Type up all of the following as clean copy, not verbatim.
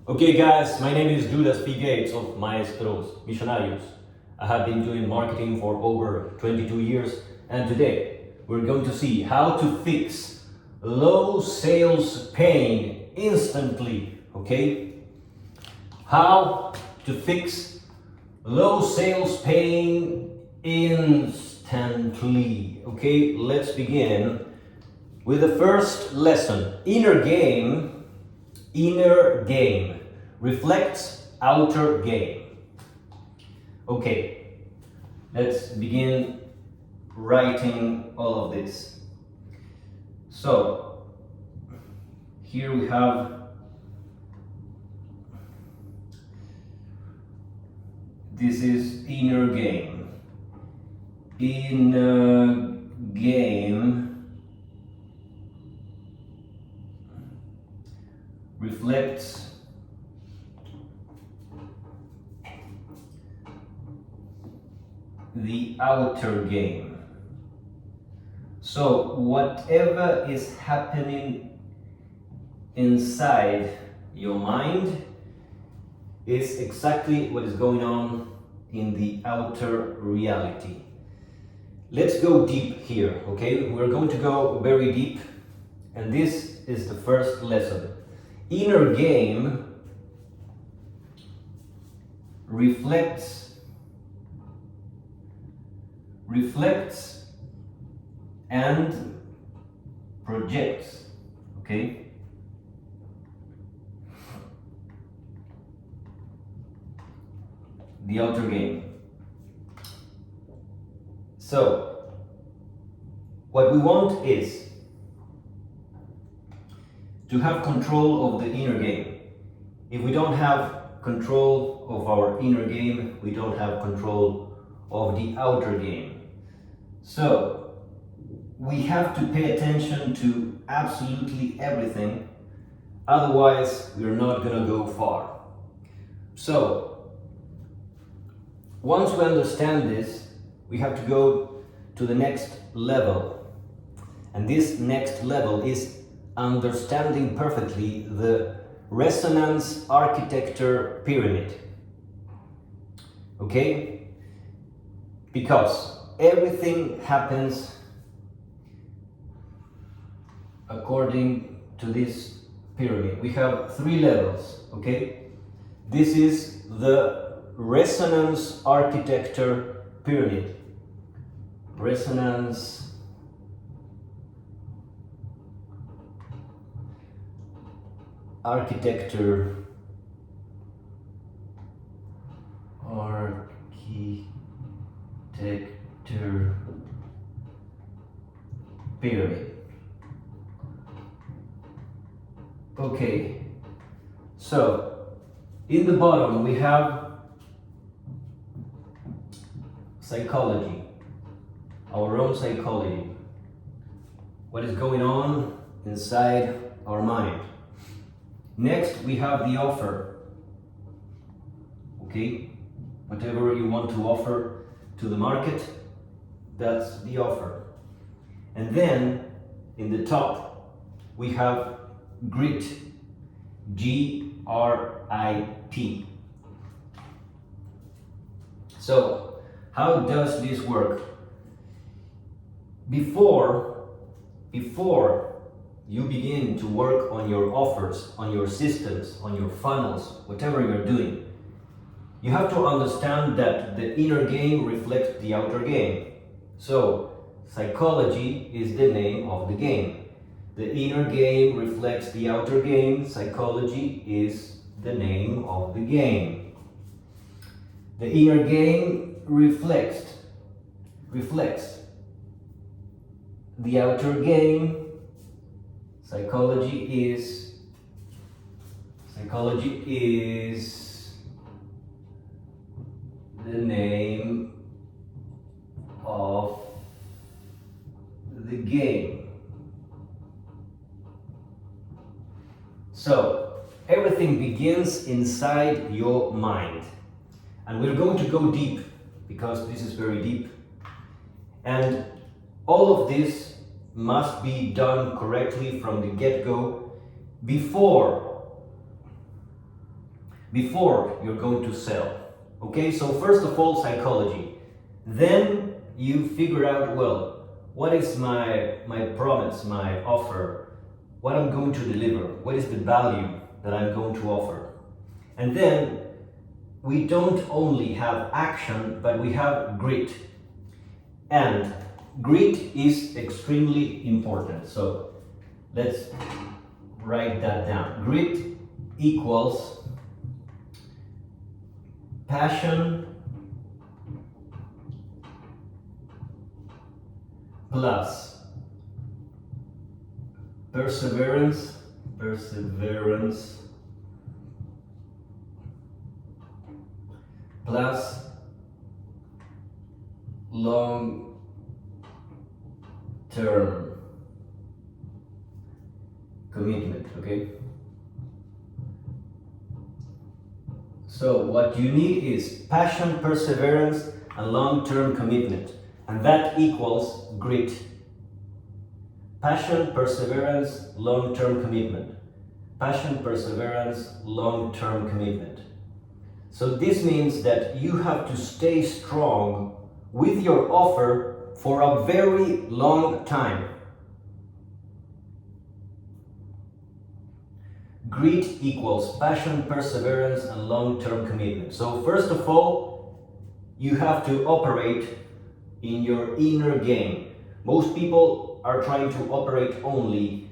Okay guys, my name is Judas Phi Gates of Maestros Missionarios. I have been doing marketing for over 22 years, and today we're going to see how to fix low sales pain instantly, okay? How to fix low sales pain instantly, okay? Let's begin with the first lesson. Inner game reflects outer game. Okay, let's begin writing all of this. So, here we have this is inner game. Inner game reflects the outer game. So whatever is happening inside your mind is exactly what is going on in the outer reality. Let's go deep here, okay? We're going to go very deep, and this is the first lesson. Inner game reflects and projects, okay? The outer game. So, what we want is to have control of the inner game. If we don't have control of our inner game, we don't have control of the outer game. So, we have to pay attention to absolutely everything, otherwise we're not gonna go far. So, once we understand this, we have to go to the next level. And this next level is understanding perfectly the resonance architecture pyramid. Okay? Because everything happens according to this pyramid. We have 3 levels, okay? This is the resonance architecture pyramid. Resonance architecture pyramid. Okay, so in the bottom we have psychology, our own psychology, what is going on inside our mind. Next we have the offer, okay, whatever you want to offer to the market, that's the offer. And then in the top we have grit, G-R-I-T. So how does this work? Before you begin to work on your offers, on your systems, on your funnels, whatever you're doing, you have to understand that the inner game reflects the outer game. So psychology is the name of the game. The inner game reflects the outer game. Psychology is the name of the game. The inner game reflects the outer game. Psychology is the name of the game. So, everything begins inside your mind. And we're going to go deep, because this is very deep. And all of this must be done correctly from the get-go before before you're going to sell. Okay, so first of all, psychology. Then you figure out, well, what is my promise, my offer, what I'm going to deliver, what is the value that I'm going to offer. And then we don't only have action, but we have grit. And grit is extremely important. So let's write that down. Grit equals passion plus perseverance plus long-term commitment, okay? So what you need is passion, perseverance, and long-term commitment. And that equals grit. Passion, perseverance, long-term commitment. Passion, perseverance, long-term commitment. So this means that you have to stay strong with your offer for a very long time. Grit equals passion, perseverance, and long-term commitment. So first of all, you have to operate in your inner game. Most people are trying to operate only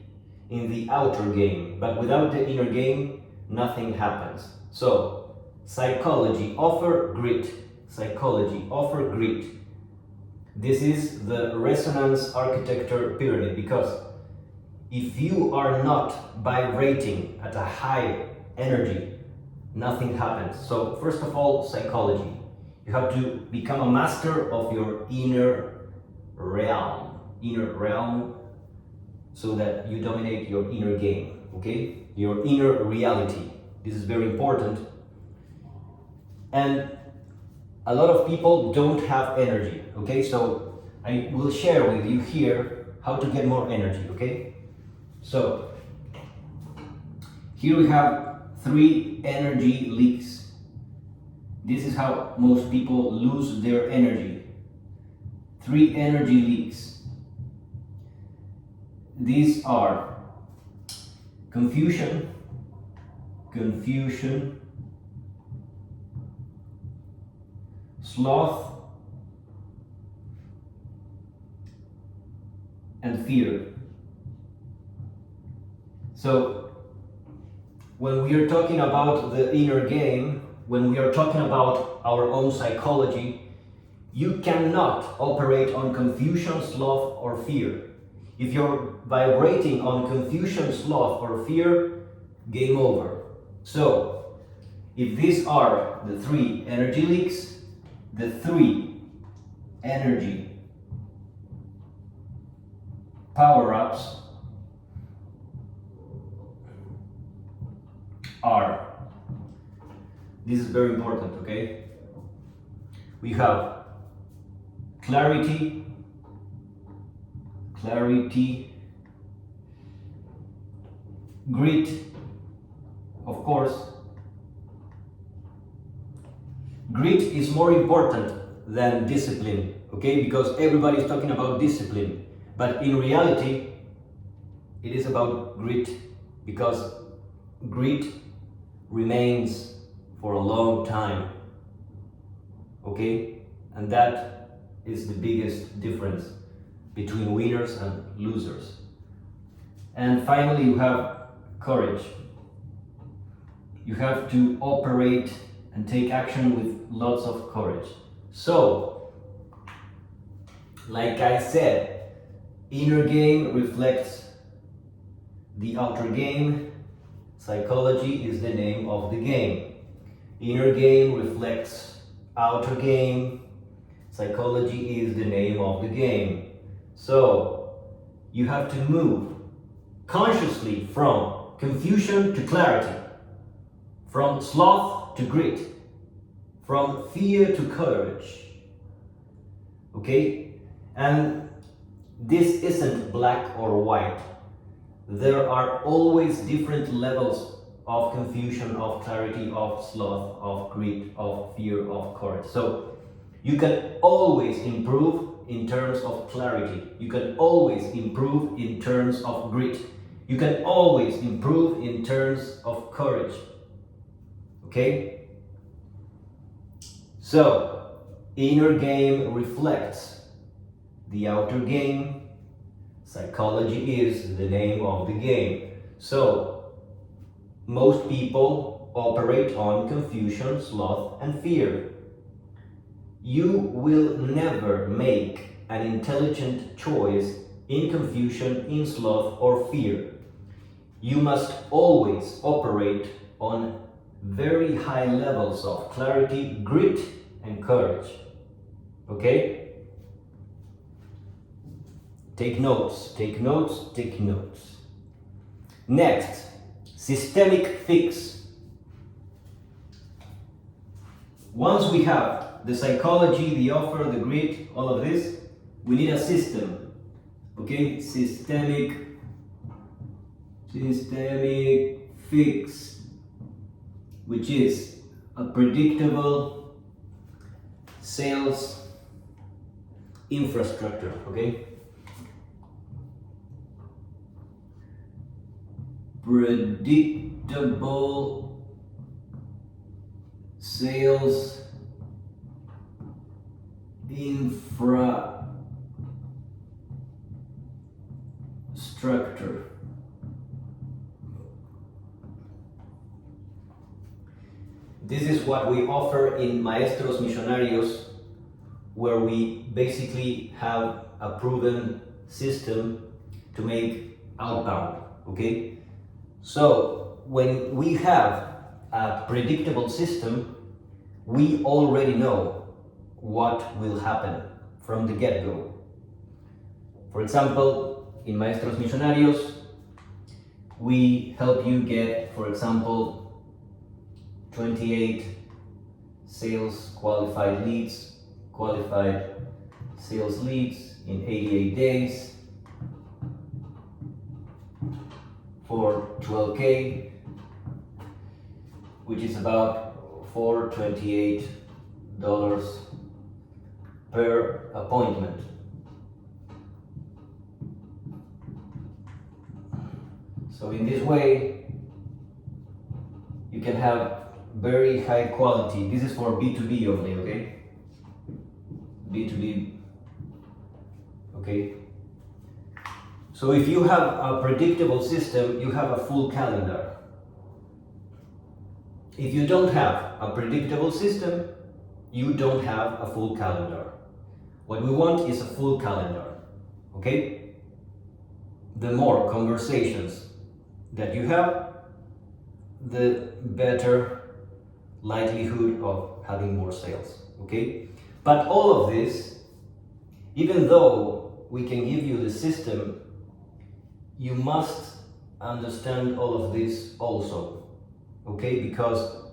in the outer game, but without the inner game, nothing happens. So, psychology, offer grit. Psychology, offer grit. This is the resonance architecture pyramid, because if you are not vibrating at a high energy, nothing happens. So first of all, psychology. You have to become a master of your inner realm, so that you dominate your inner game, okay? Your inner reality. This is very important. And a lot of people don't have energy, okay? So I will share with you here how to get more energy, okay? So here we have 3 energy leaks. This is how most people lose their energy. 3 energy leaks. These are confusion, sloth, and fear. So when we are talking about the inner game, when we are talking about our own psychology, you cannot operate on confusion, sloth, or fear. If you're vibrating on confusion, sloth, or fear, game over. So, if these are the 3 energy leaks, the 3 energy power-ups are, this is very important, okay? We have clarity, grit, of course. Grit is more important than discipline, okay? Because everybody is talking about discipline, but in reality, it is about grit, because grit remains for a long time, okay? And that is the biggest difference between winners and losers. And finally, you have courage. You have to operate and take action with lots of courage. So, like I said, inner game reflects the outer game. Psychology is the name of the game. Inner game reflects outer game. Psychology is the name of the game. So, you have to move consciously from confusion to clarity, from sloth to grit, from fear to courage. Okay? And this isn't black or white. There are always different levels of confusion, of clarity, of sloth, of greed, of fear, of courage. So you can always improve in terms of clarity. You can always improve in terms of grit. You can always improve in terms of courage. Okay? So, inner game reflects the outer game. Psychology is the name of the game. So, most people operate on confusion, sloth, and fear. You will never make an intelligent choice in confusion, in sloth, or fear. You must always operate on very high levels of clarity, grit, and courage. Okay? Take notes, take notes, take notes. Next, systemic fix. Once we have the psychology, the offer, the grit, all of this, we need a system. Okay? Systemic fix, which is a predictable sales infrastructure. Okay? Predictable sales infrastructure. This is what we offer in Maestros Millonarios, where we basically have a proven system to make outbound. Okay? So when we have a predictable system, we already know what will happen from the get-go. For example, in Maestros Millonarios, we help you get, for example, 28 sales qualified sales leads in 88 days for 12K, which is about $428 per appointment. So in this way, you can have very high quality. This is for B2B only, okay? B2B, okay? So if you have a predictable system, you have a full calendar. If you don't have a predictable system, you don't have a full calendar. What we want is a full calendar, okay? The more conversations that you have, the better likelihood of having more sales, okay? But all of this, even though we can give you the system, you must understand all of this also, okay? Because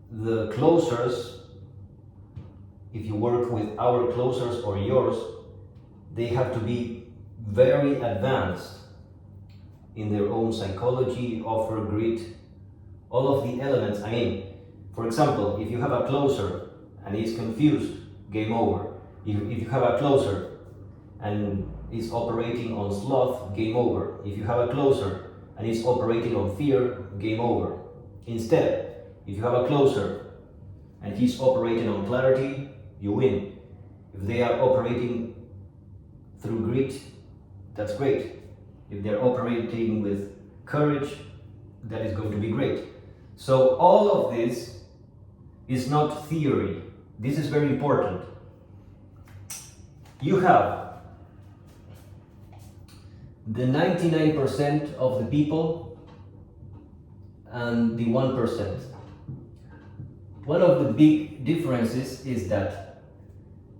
the closers, if you work with our closers or yours, they have to be very advanced in their own psychology, offer, grit, all of the elements. I mean, for example, if you have a closer and he's confused, game over. If you have a closer and is operating on sloth, game over. If you have a closer and is operating on fear, game over. Instead, if you have a closer and he's operating on clarity, you win. If they are operating through grit, that's great. If they're operating with courage, that is going to be great. So all of this is not theory. This is very important. You have the 99% of the people and the 1%. One of the big differences is that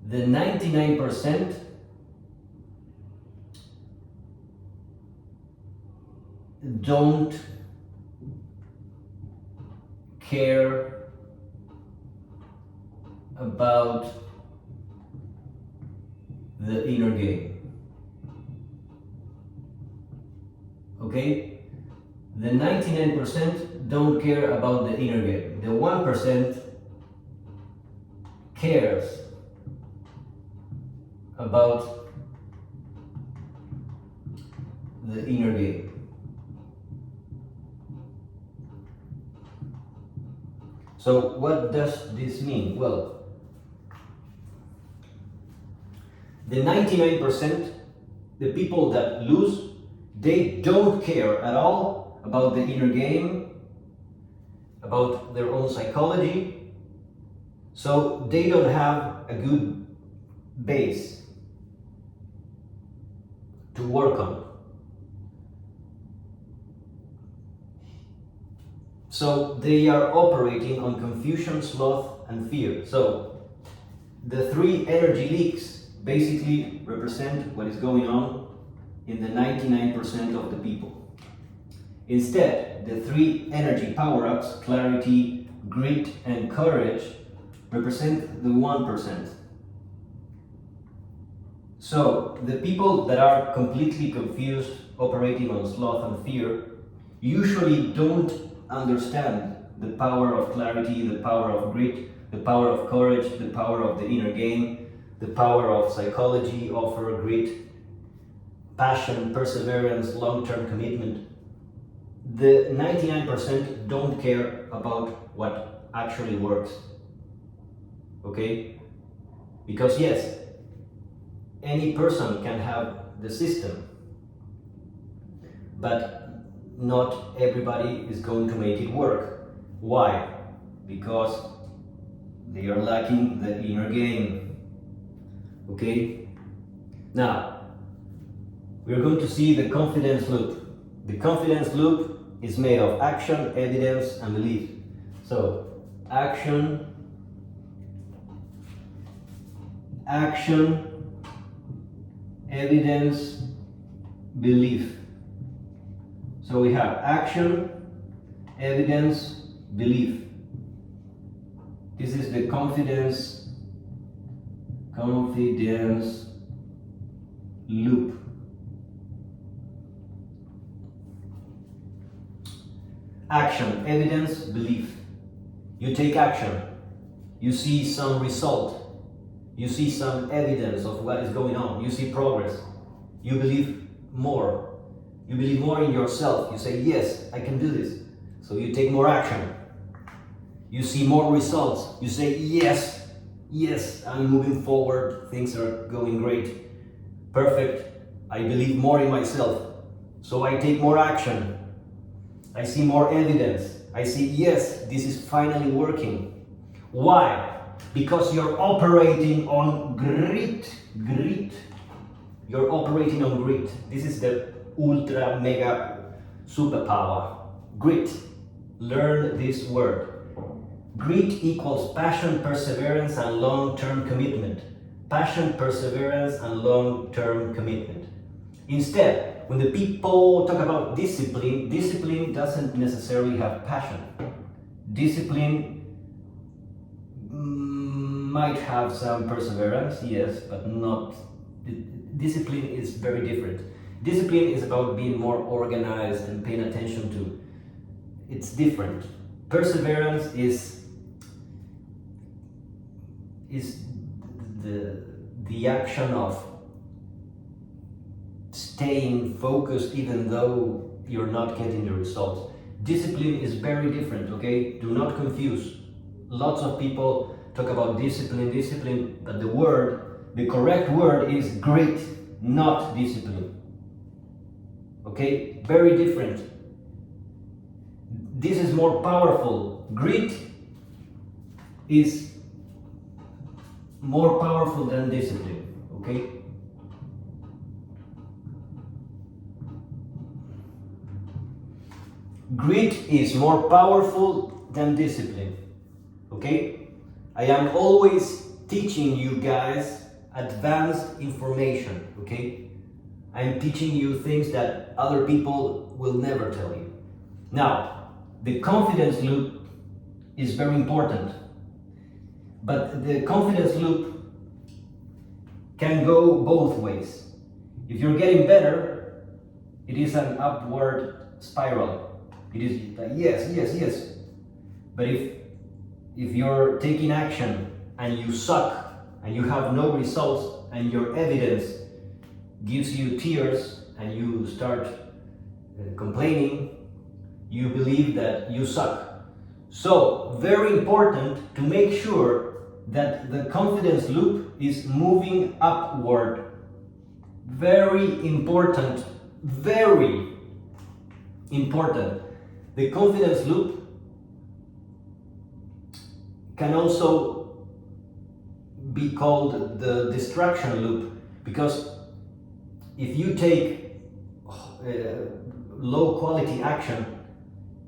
the 99% don't care about the inner game. Okay? The 99% don't care about the inner game. The 1% cares about the inner game. So what does this mean? Well, the 99%, the people that lose, they don't care at all about the inner game, about their own psychology, so they don't have a good base to work on. So they are operating on confusion, sloth, and fear. So the three energy leaks basically represent what is going on in the 99% of the people. Instead, the three energy power-ups, clarity, grit, and courage, represent the 1%. So the people that are completely confused, operating on sloth and fear, usually don't understand the power of clarity, the power of grit, the power of courage, the power of the inner game, the power of psychology, offer, grit, passion, perseverance, long-term commitment. The 99% don't care about what actually works. Okay? Because yes, any person can have the system, but not everybody is going to make it work. Why? Because they are lacking the inner game. Okay? Now, we're going to see the confidence loop. The confidence loop is made of action, evidence, and belief. So, action, evidence, belief. So we have action, evidence, belief. This is the confidence loop. Action, evidence, belief. You take action. You see some result. You see some evidence of what is going on. You see progress. You believe more. You believe more in yourself. You say, yes, I can do this. So you take more action. You see more results. You say, yes, I'm moving forward. Things are going great. Perfect. I believe more in myself. So I take more action. I see more evidence. I see, yes, this is finally working. Why? Because you're operating on grit. You're operating on grit. This is the ultra mega superpower. Grit. Learn this word. Grit equals passion, perseverance, and long-term commitment. Passion, perseverance, and long-term commitment. Instead, when the people talk about discipline, discipline doesn't necessarily have passion. Discipline might have some perseverance, yes, but not. Discipline is very different. Discipline is about being more organized and paying attention to. It's different. Perseverance is the action of staying focused even though you're not getting the results. Discipline is very different, okay? Do not confuse. Lots of people talk about discipline, but the correct word is grit, not discipline. Okay? Very different. This is more powerful. Grit is more powerful than discipline. Okay? Grit is more powerful than discipline. Okay? I am always teaching you guys advanced information. Okay? I'm teaching you things that other people will never tell you. Now, the confidence loop is very important. But the confidence loop can go both ways. If you're getting better, it is an upward spiral. It is like yes, yes, yes. But if you're taking action and you suck and you have no results and your evidence gives you tears and you start complaining, you believe that you suck. So very important to make sure that the confidence loop is moving upward. Very important, very important. The confidence loop can also be called the distraction loop, because if you take low quality action,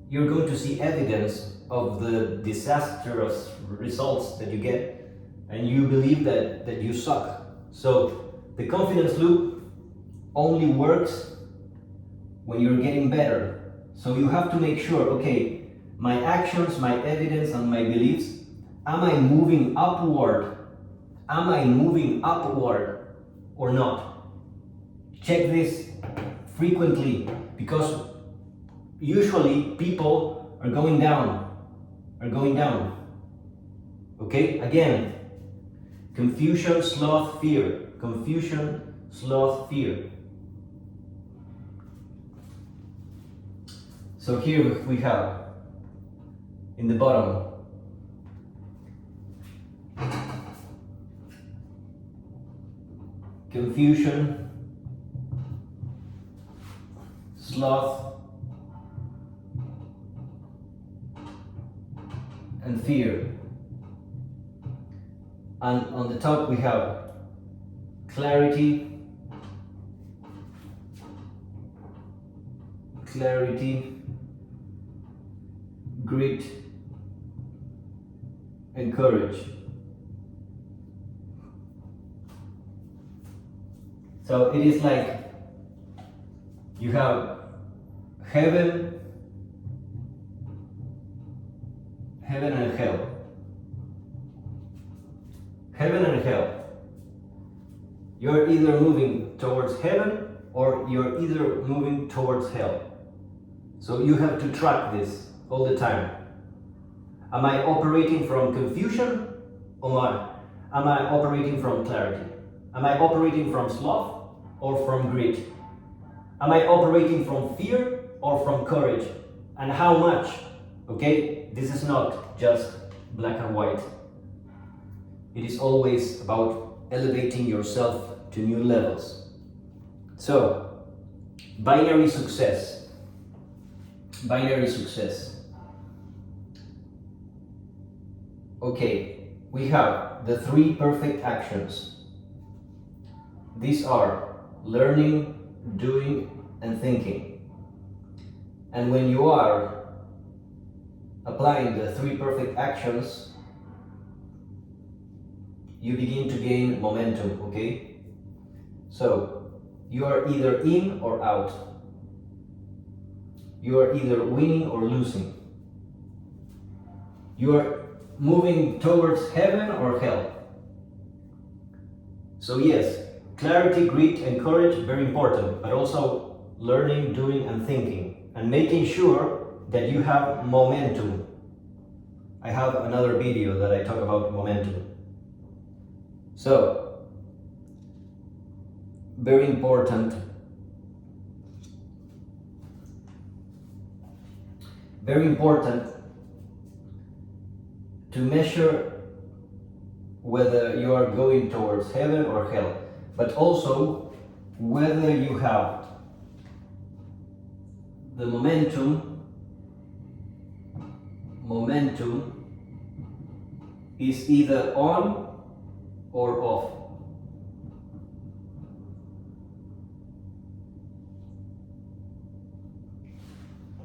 you're going to see evidence of the disastrous results that you get, and you believe that you suck. So the confidence loop only works when you're getting better. So you have to make sure, okay, my actions, my evidence, and my beliefs, am I moving upward? Am I moving upward or not? Check this frequently, because usually people are going down. Okay, again, confusion, sloth, fear. Confusion, sloth, fear. So here we have in the bottom confusion, sloth, and fear. And on the top we have clarity, grit, and courage. So it is like you have heaven and hell. Heaven and hell. You're either moving towards heaven or you're either moving towards hell. So you have to track this all the time. Am I operating from confusion or am I operating from clarity? Am I operating from sloth or from grit? Am I operating from fear or from courage? And how much? Okay, this is not just black and white. It is always about elevating yourself to new levels. So, binary success. Binary success. Okay, we have the 3 perfect actions. These are learning, doing, and thinking. And when you are applying the 3 perfect actions, you begin to gain momentum, okay? So, you are either in or out. You are either winning or losing. You are moving towards heaven or hell. So yes, clarity, grit, and courage, very important, but also learning, doing, and thinking, and making sure that you have momentum. I have another video that I talk about momentum. So, very important. Very important to measure whether you are going towards heaven or hell, but also whether you have the momentum is either on or off.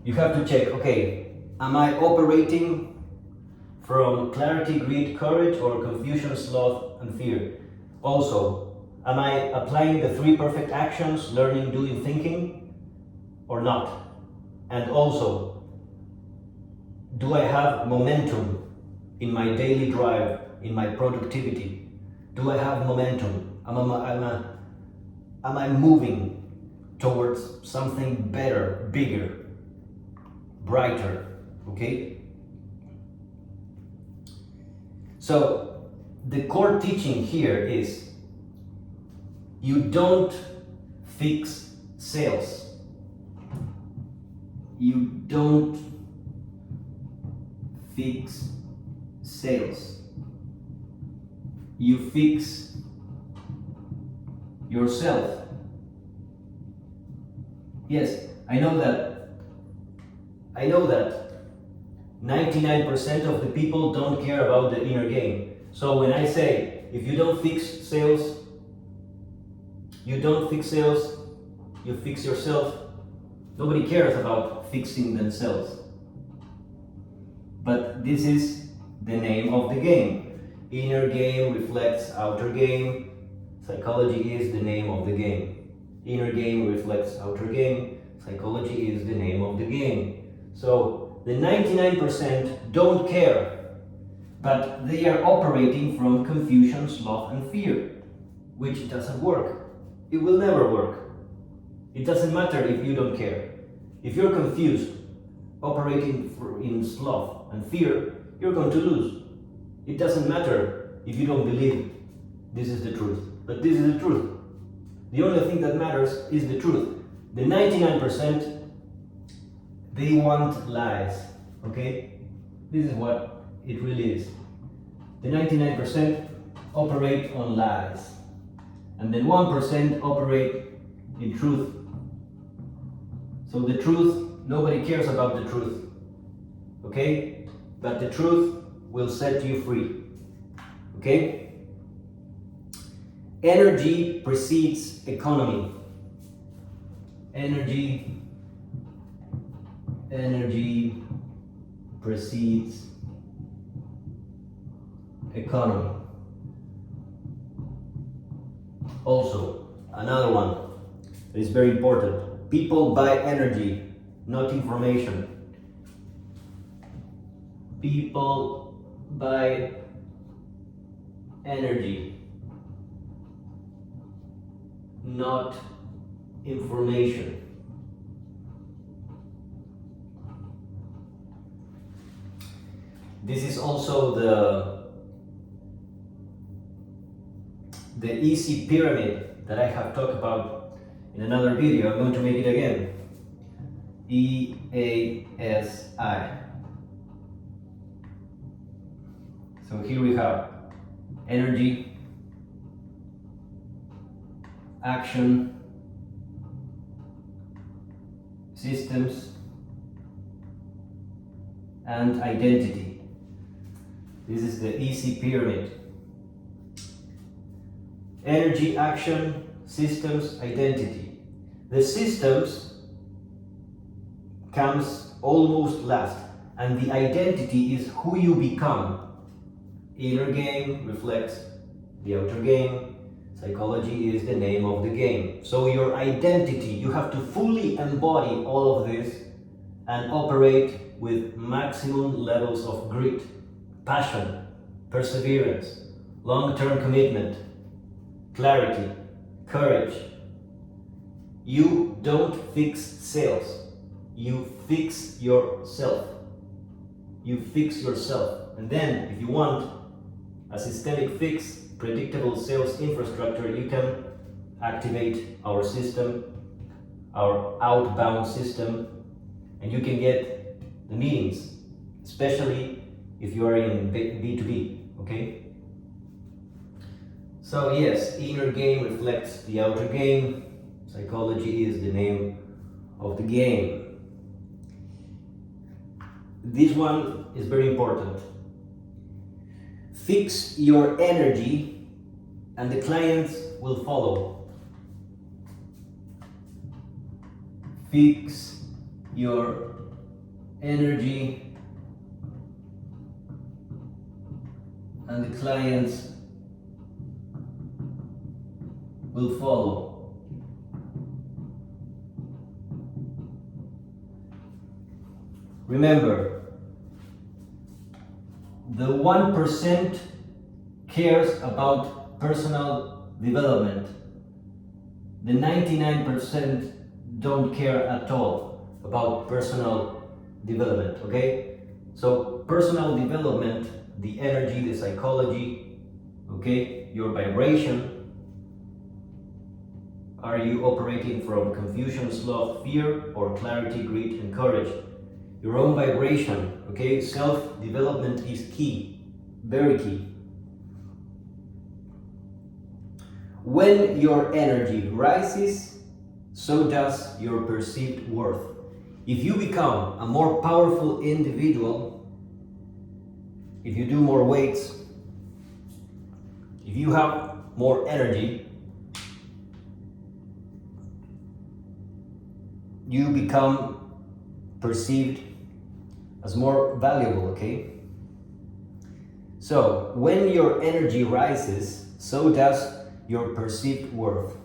You have to check, okay, am I operating from clarity, greed, courage, or confusion, sloth, and fear? Also, am I applying the 3 perfect actions, learning, doing, thinking, or not? And also, do I have momentum in my daily drive, in my productivity? Do I have momentum? Am I moving towards something better, bigger? brighter, okay? So the core teaching here is you don't fix sales. You don't fix sales. You fix yourself. Yes, I know that 99% of the people don't care about the inner game. So when I say, if you don't fix sales, you fix yourself, nobody cares about fixing themselves. But this is the name of the game. Inner game reflects outer game. Psychology is the name of the game. Inner game reflects outer game. Psychology is the name of the game. So the 99% don't care, but they are operating from confusion, sloth, and fear, which doesn't work. It will never work. It doesn't matter if you don't care. If you're confused, operating in sloth and fear, you're going to lose. It doesn't matter if you don't believe this is the truth, but this is the truth. The only thing that matters is the truth. The 99%, they want lies, okay? This is what it really is. The 99% operate on lies, and then 1% operate in truth. So the truth, nobody cares about the truth, okay? But the truth will set you free, okay? Energy precedes economy. Energy precedes economy. Also, another one that is very important. People buy energy, not information. People buy energy, not information. This is also the easy pyramid that I have talked about in another video. I'm going to make it again. EASI. So here we have energy, action, systems, and identity. This is the easy pyramid. Energy, action, systems, identity. The systems comes almost last, and the identity is who you become. Inner game reflects the outer game. Psychology is the name of the game. So your identity, you have to fully embody all of this and operate with maximum levels of grit, passion, perseverance, long-term commitment, clarity, courage. You don't fix sales. You fix yourself. You fix yourself. And then, if you want a systemic fix, predictable sales infrastructure, you can activate our system, our outbound system, and you can get the meetings, especially if you are in B2B, okay? So yes, inner game reflects the outer game. Psychology is the name of the game. This one is very important. Fix your energy and the clients will follow. Fix your energy and the clients will follow. Remember, the 1% cares about personal development. The 99% don't care at all about personal development, okay? So personal development, the energy, the psychology, okay, your vibration. Are you operating from confusion, sloth, fear, or clarity, greed, and courage? Your own vibration, okay? Self-development is key, very key. When your energy rises, so does your perceived worth. If you become a more powerful individual, if you do more weights, if you have more energy, you become perceived as more valuable, okay? So, when your energy rises, so does your perceived worth.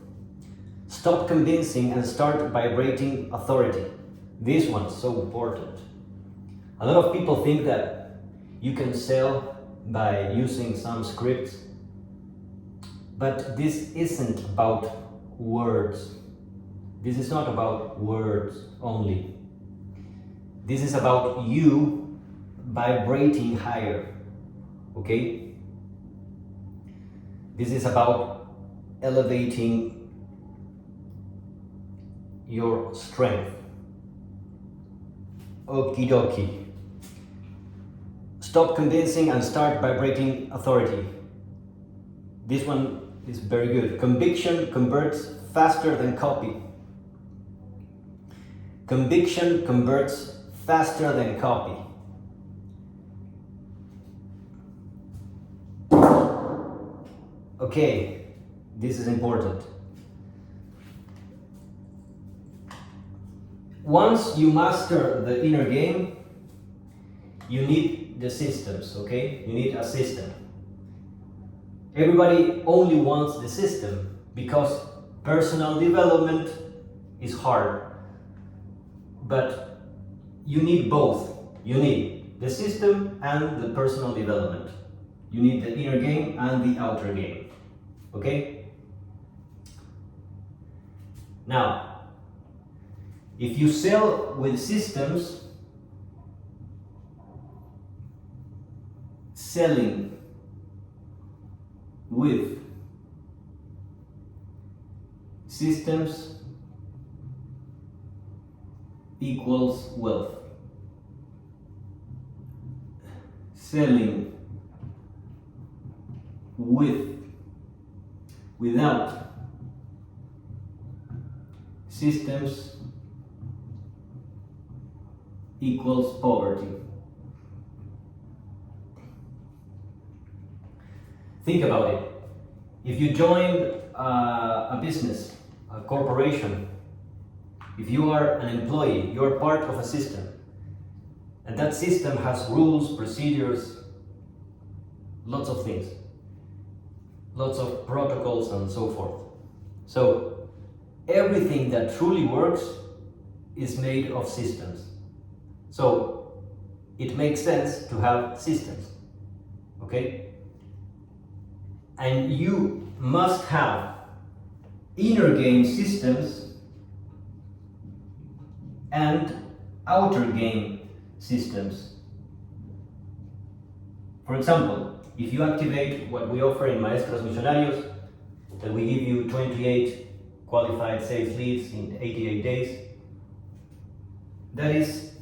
Stop convincing and start vibrating authority. This one's so important. A lot of people think that you can sell by using some scripts, but this isn't about words. This is not about words only. This is about you vibrating higher, okay? This is about elevating your strength. Okie dokie. Stop convincing and start vibrating authority. This one is very good. Conviction converts faster than copy. Conviction converts faster than copy. Okay, this is important. Once you master the inner game, you need the systems, okay? You need a system. Everybody only wants the system because personal development is hard. But you need both. You need the system and the personal development. You need the inner game and the outer game. Okay? Now, if you sell with systems, selling with systems equals wealth. Selling without systems equals poverty. Think about it. If you join a business, a corporation, if you are an employee, you're part of a system. And that system has rules, procedures, lots of things. Lots of protocols and so forth. So everything that truly works is made of systems. So it makes sense to have systems. Okay? And you must have inner game systems and outer game systems. For example, if you activate what we offer in Maestros Millonarios, that we give you 28 qualified sales leads in 88 days, that is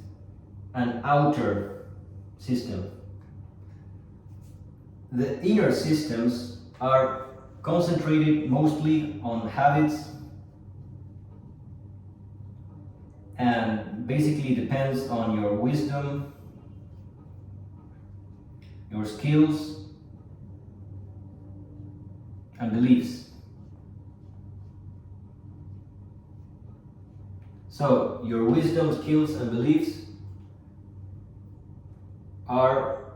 an outer system. The inner systems are concentrated mostly on habits and basically depends on your wisdom, your skills and beliefs. So your wisdom, skills and beliefs are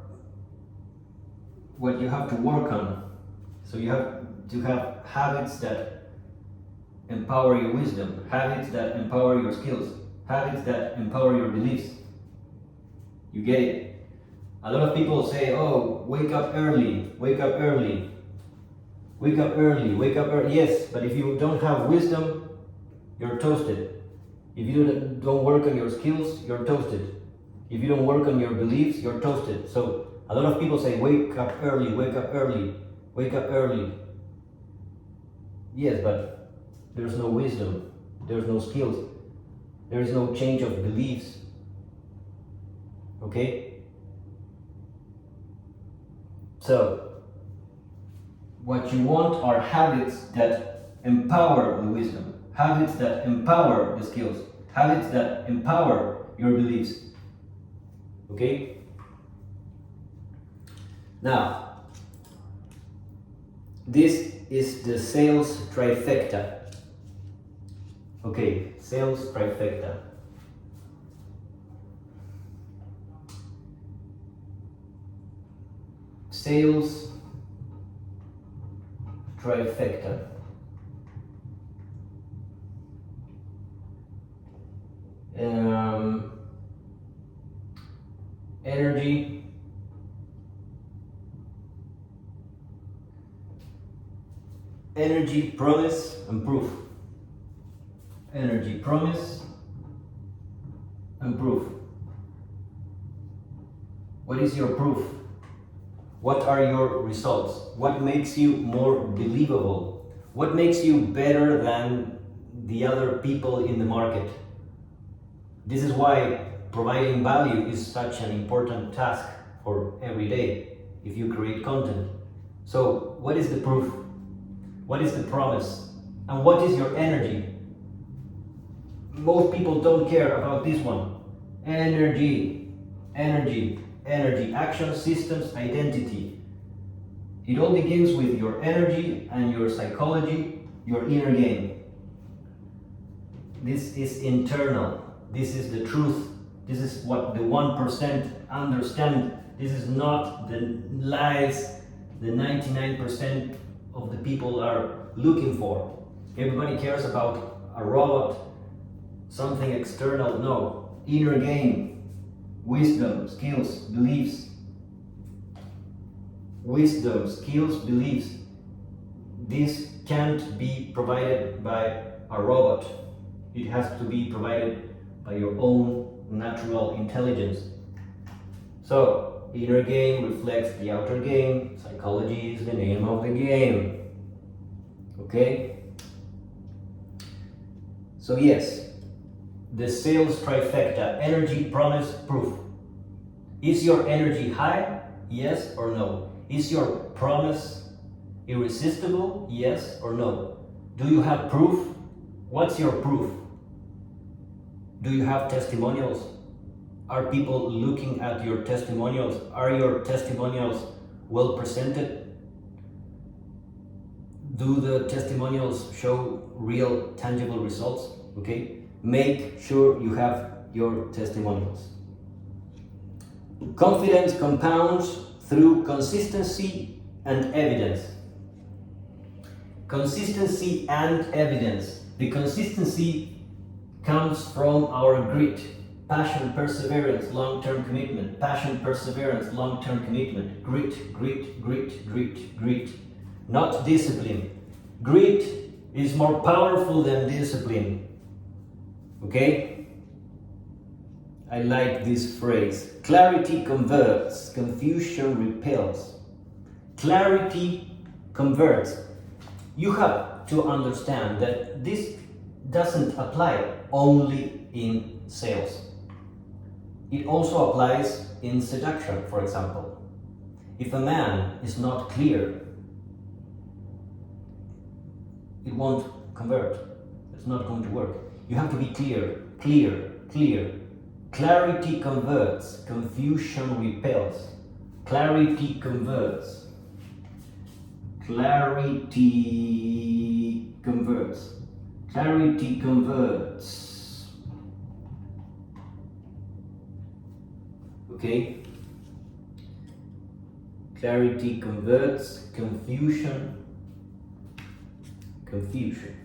what you have to work on. So you have to have habits that empower your wisdom, habits that empower your skills, habits that empower your beliefs. You get it? A lot of people say, oh, wake up early, wake up early, wake up early, wake up early. Yes, but if you don't have wisdom, you're toasted. If you don't work on your skills, you're toasted. If you don't work on your beliefs, you're toasted. So a lot of people say, wake up early, wake up early, wake up early. Yes, but there's no wisdom, there's no skills, there is no change of beliefs. Okay? So, what you want are habits that empower the wisdom, habits that empower the skills, habits that empower your beliefs. Okay? Now, this is the sales trifecta. Okay, sales trifecta. Sales trifecta. Energy, energy, promise, and proof. Energy, promise, and proof. What is your proof? What are your results? What makes you more believable? What makes you better than the other people in the market? This is why providing value is such an important task for every day if you create content. So, what is the proof? What is the promise? And what is your energy? Most people don't care about this one. Energy, energy, energy, action, systems, identity. It all begins with your energy and your psychology, your inner game. This is internal. This is the truth. This is what the 1% understand. This is not the lies the 99% of the people are looking for. Everybody cares about a robot, something external. No, inner game, wisdom, skills, beliefs. Wisdom, skills, beliefs. This can't be provided by a robot. It has to be provided by your own natural intelligence. So, inner game reflects the outer game. Psychology is the name of the game. Okay? So yes, the sales trifecta, energy, promise, proof. Is your energy high? Yes or no? Is your promise irresistible? Yes or no? Do you have proof? What's your proof? Do you have testimonials? Are people looking at your testimonials? Are your testimonials well presented? Do the testimonials show real, tangible results? Okay? Make sure you have your testimonials. Confidence compounds through consistency and evidence. Consistency and evidence. The consistency comes from our grit, passion, perseverance, long-term commitment, passion, perseverance, long-term commitment, grit, grit, grit, grit, grit, not discipline. Grit is more powerful than discipline. Okay? I like this phrase. Clarity converts, confusion repels. Clarity converts. You have to understand that this doesn't apply only in sales. It also applies in seduction, for example. If a man is not clear, it won't convert. It's not going to work. You have to be clear, clear, clear. Clarity converts, confusion repels. Clarity converts. Clarity converts. Clarity converts. Okay? Clarity converts, confusion. Confusion.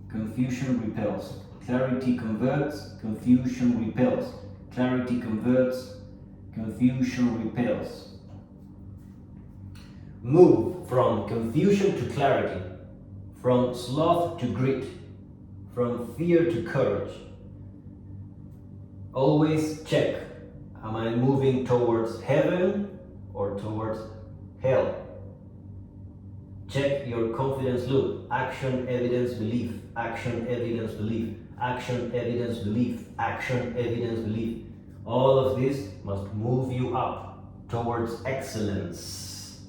Confusion repels. Clarity converts, confusion repels. Clarity converts, confusion repels. Move from confusion to clarity, from sloth to grit, from fear to courage. Always check. Am I moving towards heaven or towards hell? Check your confidence loop. Action, evidence, belief. Action, evidence, belief. Action, evidence, belief. Action, evidence, belief. All of this must move you up towards excellence.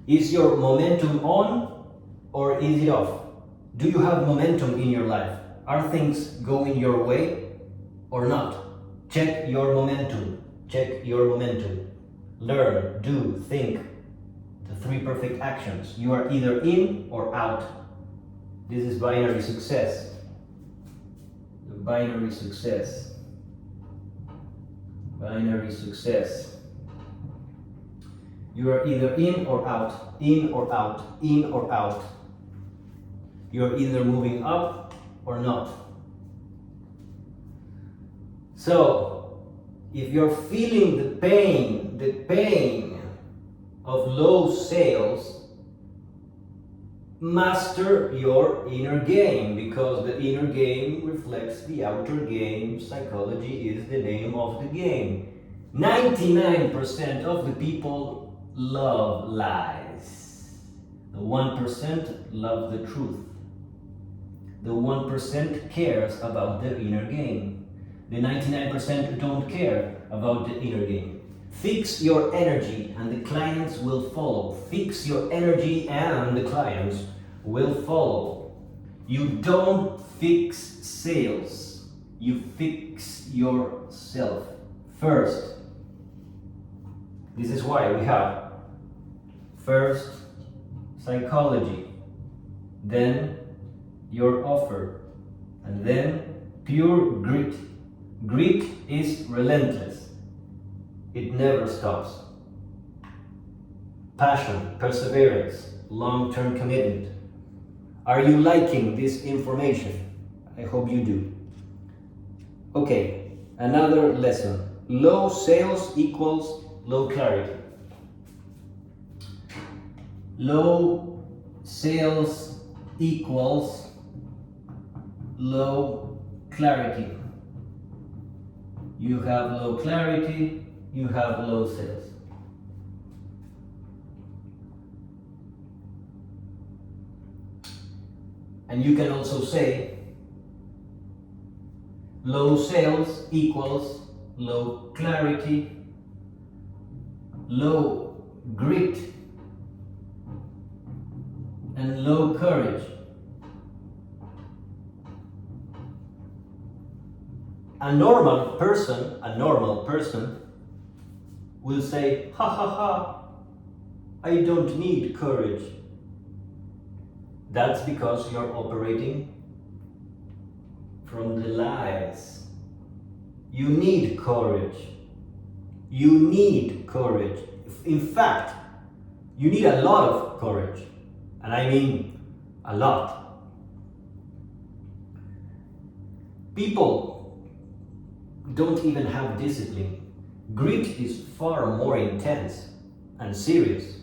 Is your momentum on or is it off? Do you have momentum in your life? Are things going your way or not? Check your momentum. Check your momentum. Learn, do, think. The 3 perfect actions. You are either in or out. This is binary success. The binary success. Binary success. You are either in or out, in or out, in or out. You are either moving up or not. So, if you're feeling the pain of low sales, master your inner game, because the inner game reflects the outer game. Psychology is the name of the game. 99% of the people love lies. The 1% love the truth. The 1% cares about the inner game. The 99% don't care about the inner game. Fix your energy and the clients will follow. Fix your energy and the clients will follow. You don't fix sales. You fix yourself first. This is why we have first psychology, then your offer, and then pure grit. Grit is relentless. It never stops. Passion, perseverance, long-term commitment. Are you liking this information? I hope you do. Okay, another lesson. Low sales equals low clarity. Low sales equals low clarity. You have low clarity, you have low sales. And you can also say low sales equals low clarity, low grit, and low courage. A normal person will say, ha ha ha, I don't need courage. That's because you're operating from the lies. You need courage. You need courage. In fact, you need a lot of courage. And I mean a lot. People don't even have discipline. Grit is far more intense and serious.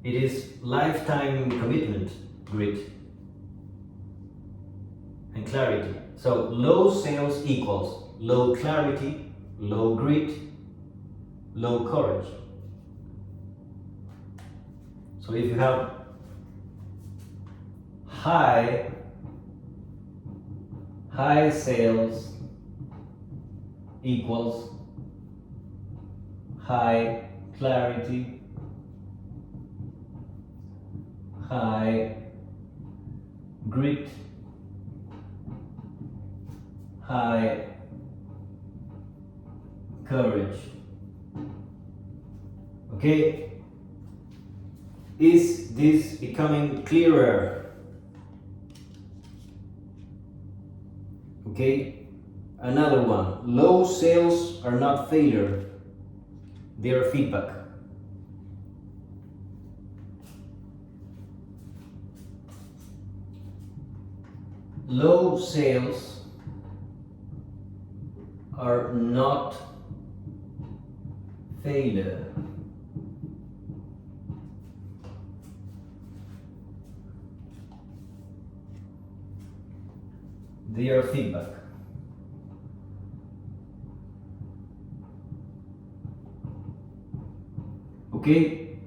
It is lifetime commitment, grit, and clarity. So low sales equals low clarity, low grit, low courage. So if you have high sales equals high clarity, high grit, high courage. Okay? Is this becoming clearer? Okay? Another one. Low sales are not failure. They are feedback. Low sales are not failure. their feedback. Okay,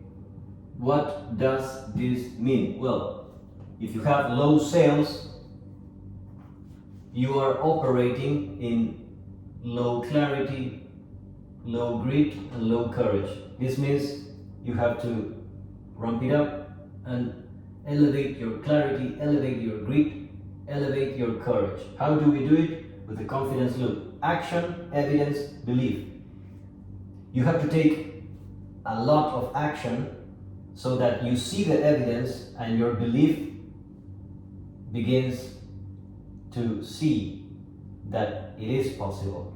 what does this mean? Well, if you have low sales, you are operating in low clarity, low grit, and low courage. This means you have to ramp it up and elevate your clarity, elevate your grit, elevate your courage. How do we do it? With the confidence loop. Action, evidence, belief. You have to take a lot of action so that you see the evidence and your belief begins to see that it is possible.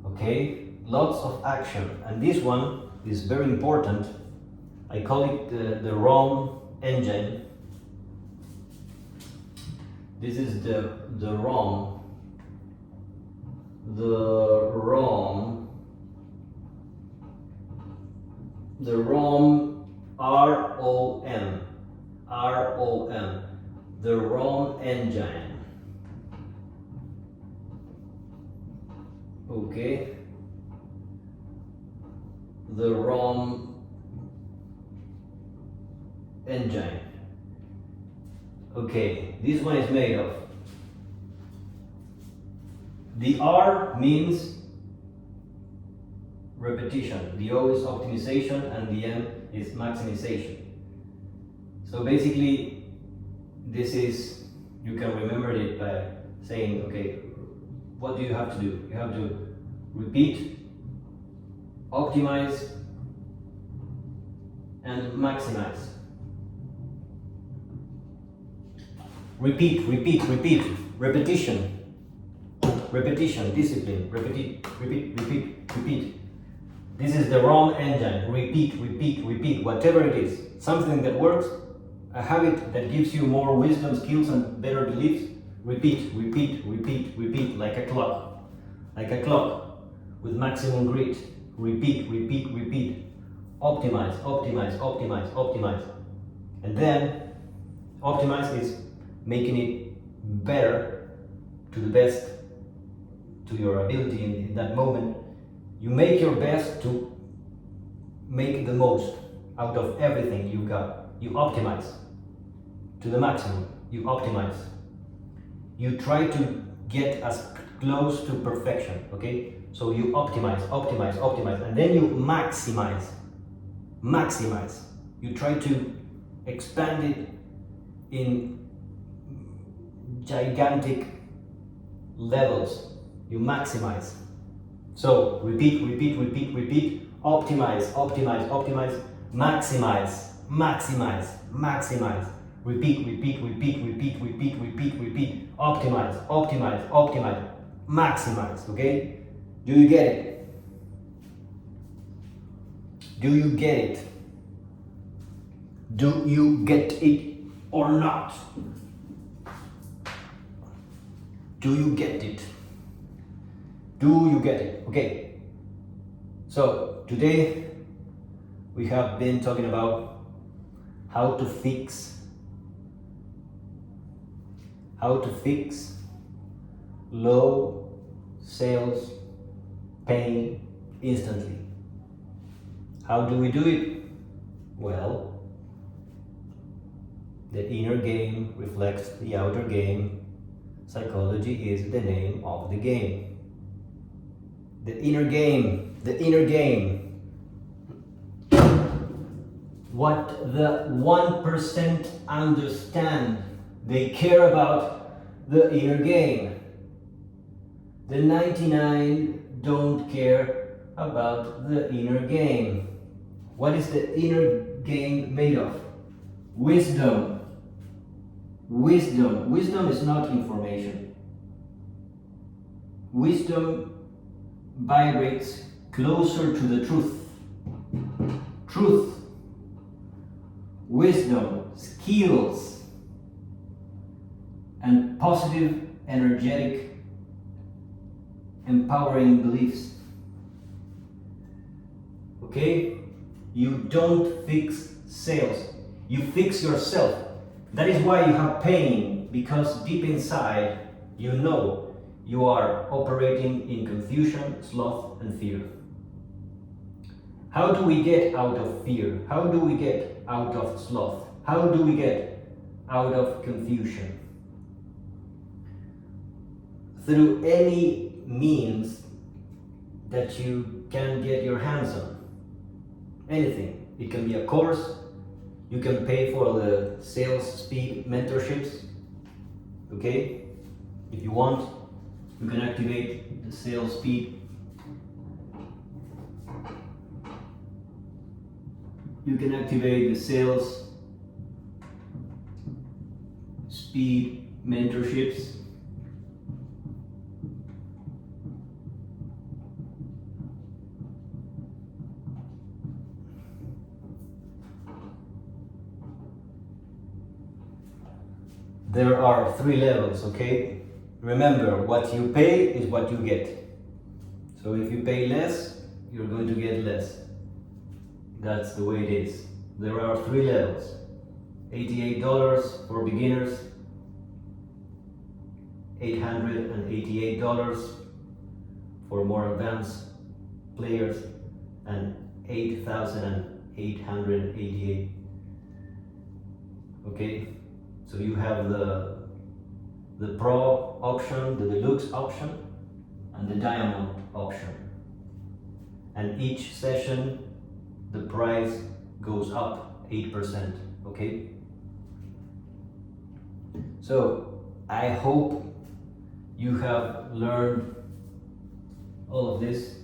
Okay, lots of action, and this one is very important. I call it the ROM engine. This is the ROM. The ROM, R-O-M, the ROM engine. Okay, the ROM engine. Okay, this one is made of. The R means repetition, the O is optimization, and the M is maximization. So basically, this is, you can remember it by saying, okay, what do you have to do? You have to repeat, optimize, and maximize. Repeat, repetition, discipline, repeat. This is the ROM engine. Repeat, whatever it is. Something that works, a habit that gives you more wisdom, skills, and better beliefs. Repeat, like a clock. With maximum grit. Repeat. Optimize. And then, optimize is making it better to the best, to your ability in that moment. You make your best to make the most out of everything you got. You optimize to the maximum. You optimize. You try to get as close to perfection, okay? So you optimize, and then you maximize. You try to expand it in gigantic levels. You maximize. So repeat, optimize, maximize. Repeat, optimize, maximize, okay? Do you get it? Do you get it or not? Do you get it? Okay. So today we have been talking about how to fix low sales pain instantly. How do we do it? Well, the inner game reflects the outer game. Psychology is the name of the game. The inner game. What the 1% understand, they care about the inner game. The 99 don't care about the inner game. What is the inner game made of? Wisdom. Wisdom is not information. Wisdom vibrates closer to the truth. Wisdom, skills, and positive, energetic, empowering beliefs. Okay? You don't fix sales. You fix yourself. That is why you have pain. because deep inside you know you are operating in confusion, sloth, and fear. How do we get out of fear? How do we get out of sloth? How do we get out of confusion? Through any means that you can get your hands on. Anything. It can be a course. You can pay for the sales speed mentorships. Okay? If you want, you can activate the sales speed. You can activate the sales speed mentorships. There are 3 levels, okay? Remember, what you pay is what you get. So if you pay less, you're going to get less. That's the way it is. There are 3 levels. $88 for beginners, $888 for more advanced players, and $8,888. Okay? So you have the Pro option, the Deluxe option, and the Diamond option. And each session, the price goes up 8%, okay? So I hope you have learned all of this.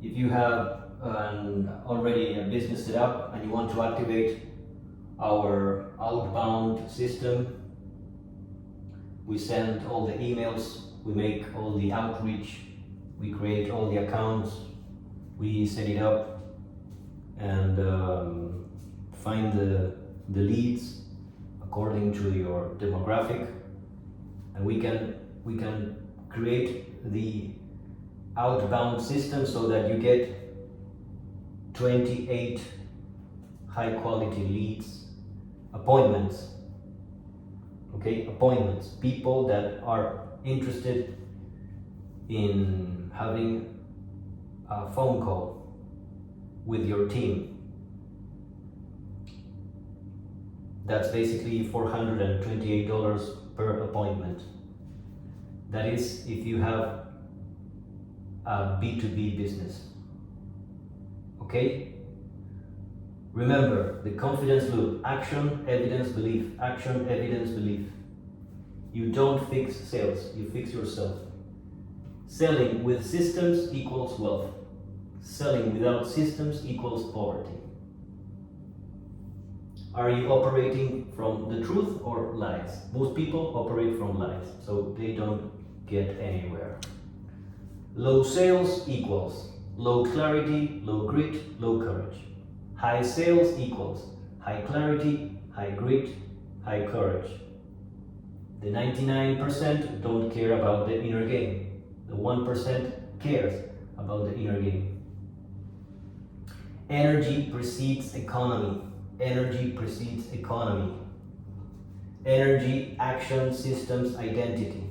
If you have already a business set up and you want to activate our outbound system, we send all the emails, we make all the outreach, we create all the accounts, we set it up and find the leads according to your demographic, and we can create the outbound system so that you get 28 high quality leads, appointments, okay, appointments, people that are interested in having a phone call with your team. That's basically $428 per appointment. That is if you have a B2B business. Okay? Remember the confidence loop: action, evidence, belief, action, evidence, belief. You don't fix sales, you fix yourself. Selling with systems equals wealth. Selling without systems equals poverty. Are you operating from the truth or lies? Most people operate from lies, so they don't get anywhere. Low sales equals low clarity, low grit, low courage. High sales equals high clarity, high grit, high courage. The 99% don't care about the inner game. The 1% cares about the inner game. Energy precedes economy. Energy precedes economy. Energy, action, systems, identity.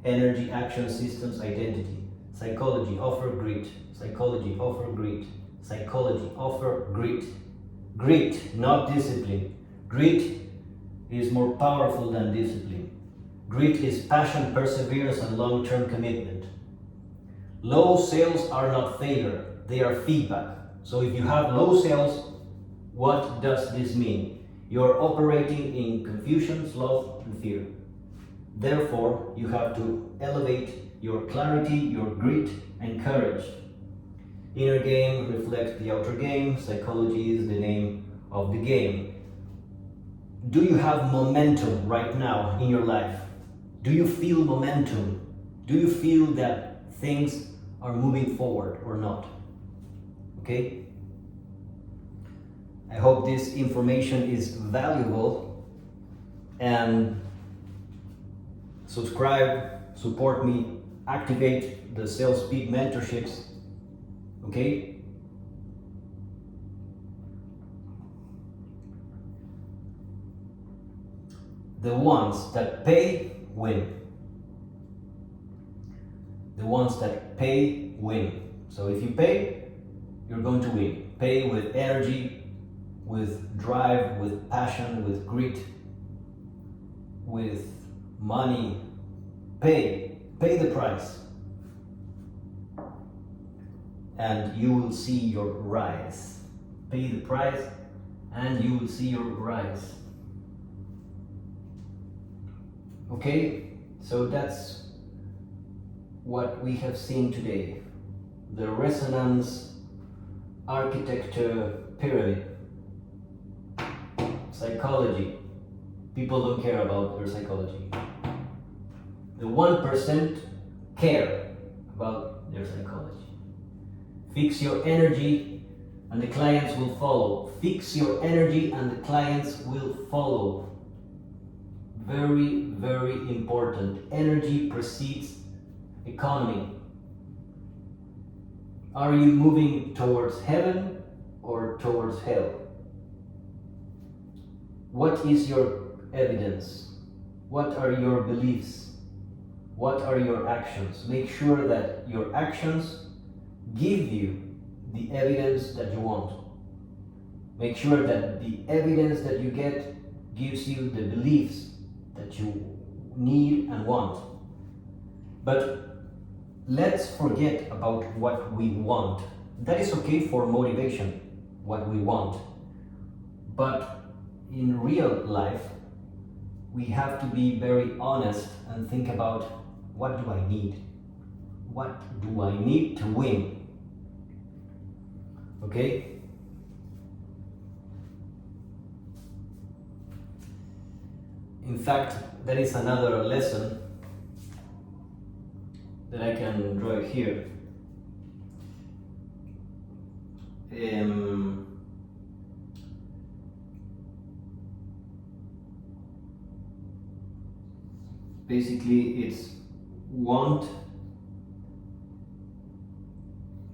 Energy, action, systems, identity. Psychology, offer grit. Psychology, offer grit. Psychology, offer grit. Grit, not discipline. Grit is more powerful than discipline. Grit is passion, perseverance, and long-term commitment. Low sales are not failure, they are feedback. So if you have low sales, what does this mean? You're operating in confusion, sloth, and fear. Therefore, you have to elevate your clarity, your grit, and courage. Inner game reflects the outer game. Psychology is the name of the game. Do you have momentum right now in your life? Do you feel momentum? Do you feel that things are moving forward or not? Okay? I hope this information is valuable, and subscribe, support me, activate the sales speed mentorships. Okay? the ones that pay win. The ones that pay win. So if you pay, you're going to win. Pay with energy, with drive, with passion, with grit, with money. Pay the price. And you will see your rise. Pay the price and you will see your rise. Okay, so that's what we have seen today. The resonance architecture pyramid. Psychology. People don't care about their psychology. The 1% care about their psychology. Fix your energy and the clients will follow. Fix your energy and the clients will follow. Very, very important. Energy precedes economy. Are you moving towards heaven or towards hell? What is your evidence? What are your beliefs? What are your actions? Make sure that your actions give you the evidence that you want. Make sure that the evidence that you get gives you the beliefs that you need and want. But let's forget about what we want. That is okay for motivation, what we want. But in real life, we have to be very honest and think about, what do I need? What do I need to win? Okay? In fact, that is another lesson that I can draw here. Basically, it's want,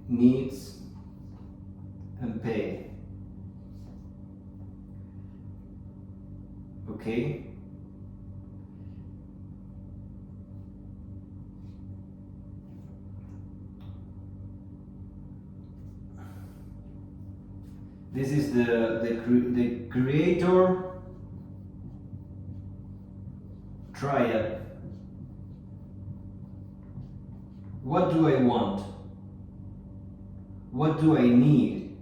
needs, and pay. Okay? This is the creator triad. What do I want? What do I need?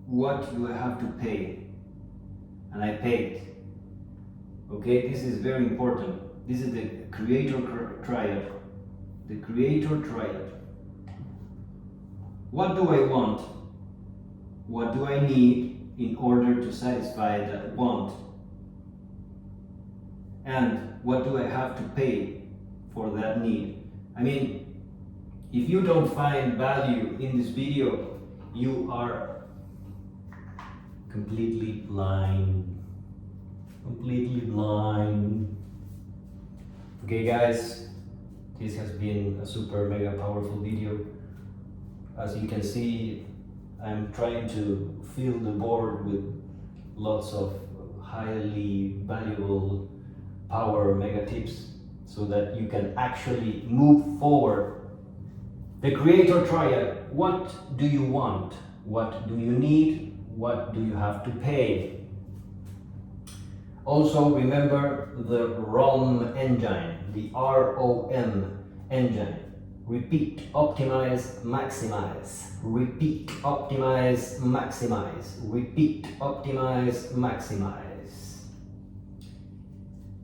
What do I have to pay? And I paid. Okay, this is very important. This is the creator triad. The creator triad. What do I want? What do I need in order to satisfy that want? And what do I have to pay for that need? I mean, if you don't find value in this video, you are completely blind. Completely blind. Okay guys, this has been a super mega powerful video. As you can see, I'm trying to fill the board with lots of highly valuable power mega tips so that you can actually move forward. The creator triad. What do you want? What do you need? What do you have to pay? Also remember the ROM engine, the ROM engine. Repeat, optimize, maximize. Repeat, optimize, maximize. Repeat, optimize, maximize.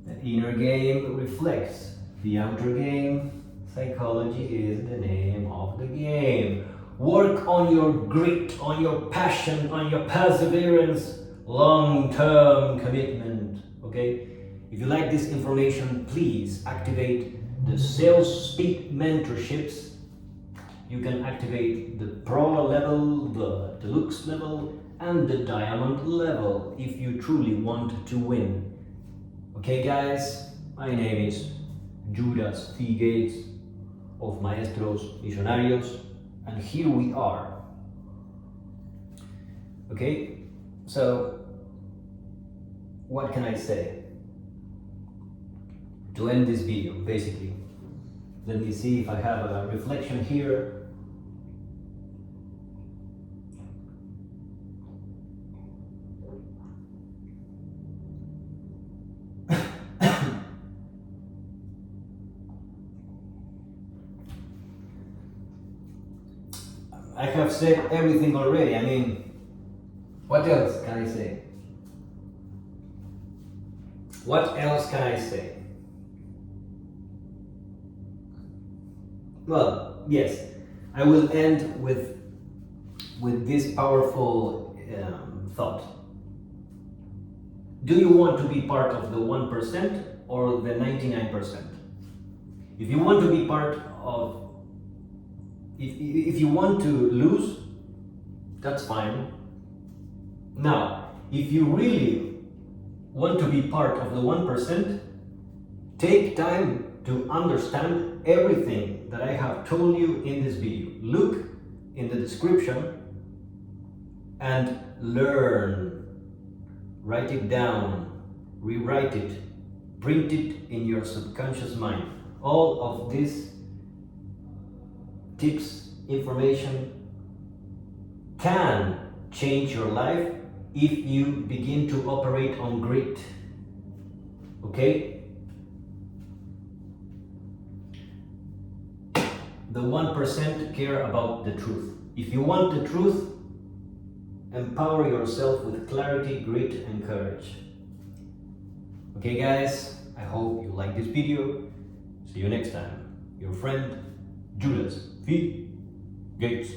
The inner game reflects the outer game. Psychology is the name of the game. Work on your grit, on your passion, on your perseverance, long-term commitment. Okay? If you like this information, please activate the sales speed mentorships. You can activate the pro level, the deluxe level, and the diamond level if you truly want to win. Okay guys, my name is Judas Phi Gates of Maestros Millonarios, and here we are. Okay, so what can I say to end this video? Basically, let me see if I have a reflection here. I have said everything already. I mean, what else can I say? What else can I say? Well, yes, I will end with this powerful thought. Do you want to be part of the 1% or the 99%? If you want to be part of, if you want to lose, that's fine. Now, if you really want to be part of the 1%, take time to understand everything that I have told you in this video. Look in the description and learn. Write it down, rewrite it, print it in your subconscious mind. All of these tips, information can change your life if you begin to operate on grit. Okay? The 1% care about the truth. If you want the truth, empower yourself with clarity, grit, and courage. Okay, guys, I hope you like this video. See you next time. Your friend, Judas Phi Gates.